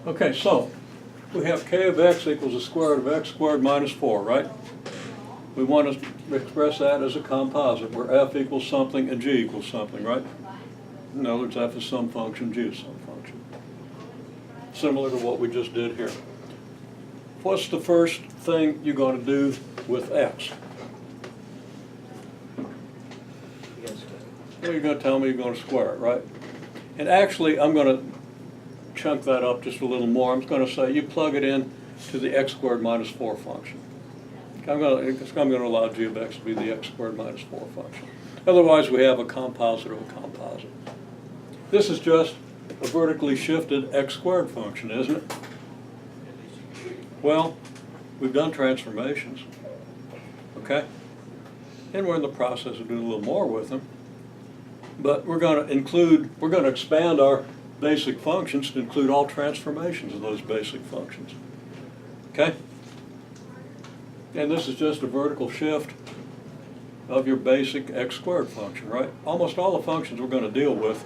Okay, so we have k of x equals the square root of x squared minus 4, right? We want to express that as a composite where f equals something and g equals something, right? In other words, f is some function, g is some function. Similar to what we just did here. What's the first thing you're going to do with x? Well, you're going to tell me you're going to square it, right? And actually, I'm going to chunk that up just a little more. I'm going to say you plug it in to the x squared minus 4 function. I'm going to allow g of x to be the x squared minus 4 function. Otherwise, we have a composite of a composite. This is just a vertically shifted x squared function, isn't it? Well, we've done transformations, okay? And we're in the process of doing a little more with them. But we're going to expand our basic functions to include all transformations of those basic functions, okay? And this is just a vertical shift of your basic x squared function, right? Almost all the functions we're going to deal with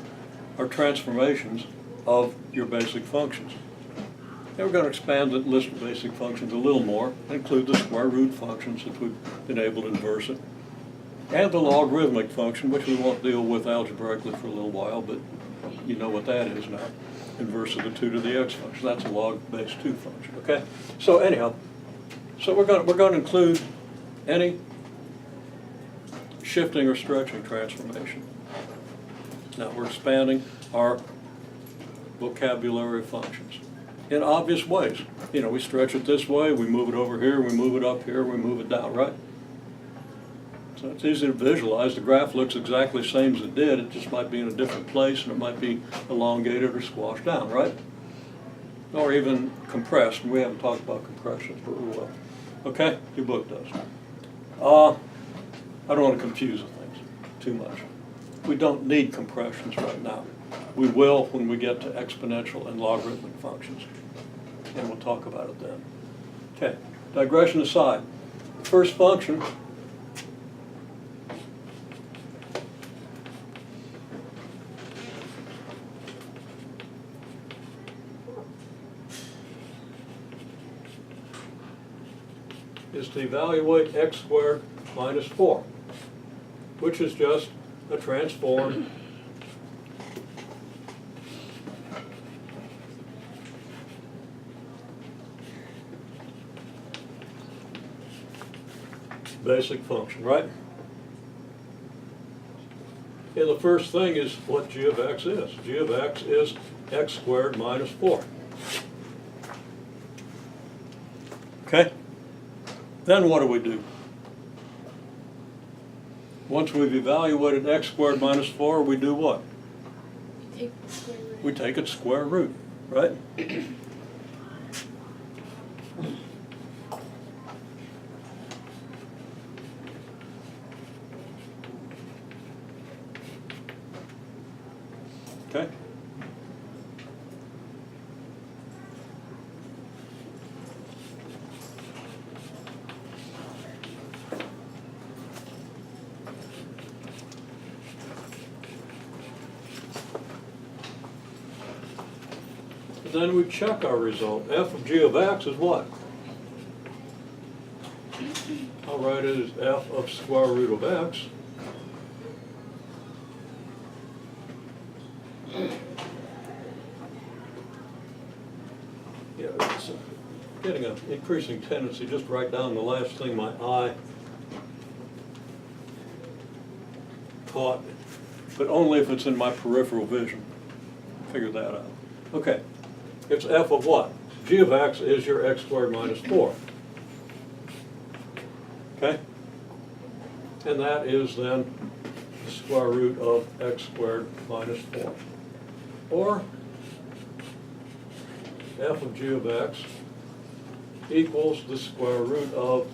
are transformations of your basic functions. And we're going to expand the list of basic functions a little more, include the square root functions if we've been able to inverse it, and the logarithmic function, which we won't deal with algebraically for a little while, but you know what that is now. Inverse of the 2 to the x function. That's a log base 2 function, okay? So anyhow, so we're going to include any shifting or stretching transformation. Now we're expanding our vocabulary of functions in obvious ways. You know, we stretch it this way, we move it over here, we move it up here, we move it down, right? So it's easy to visualize. The graph looks exactly the same as it did. It just might be in a different place, and it might be elongated or squashed down, right? Or even compressed. And we haven't talked about compressions, but we will. Okay? Your book does. I don't want to confuse things too much. We don't need compressions right now. We will when we get to exponential and logarithmic functions. And we'll talk about it then. Okay. Digression aside. First function is to evaluate x squared minus 4, which is just a transform basic function, right? And the first thing is what g of x is. G of x is x squared minus 4. Okay? Then what do? Once we've evaluated x squared minus 4, we do what? We take its square root, right? Okay? Then we check our result. F of g of x is what? I'll write it as f of square root of x. Yeah, it's getting an increasing tendency just to write down the last thing my eye caught, but only if it's in my peripheral vision. Figure that out. Okay. It's f of what? G of x is your x squared minus 4. Okay? And that is then the square root of x squared minus 4. Or f of g of x equals the square root of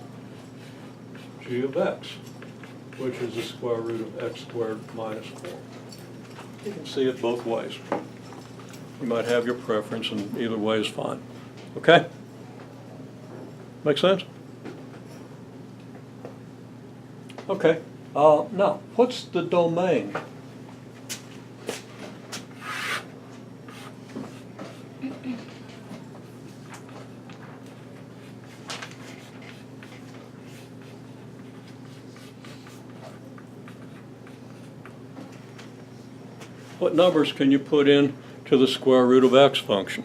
g of x, which is the square root of x squared minus 4. You can see it both ways. You might have your preference, and either way is fine. Okay? Make sense? Okay. Now, what's the domain? what numbers can you put in to the square root of x function?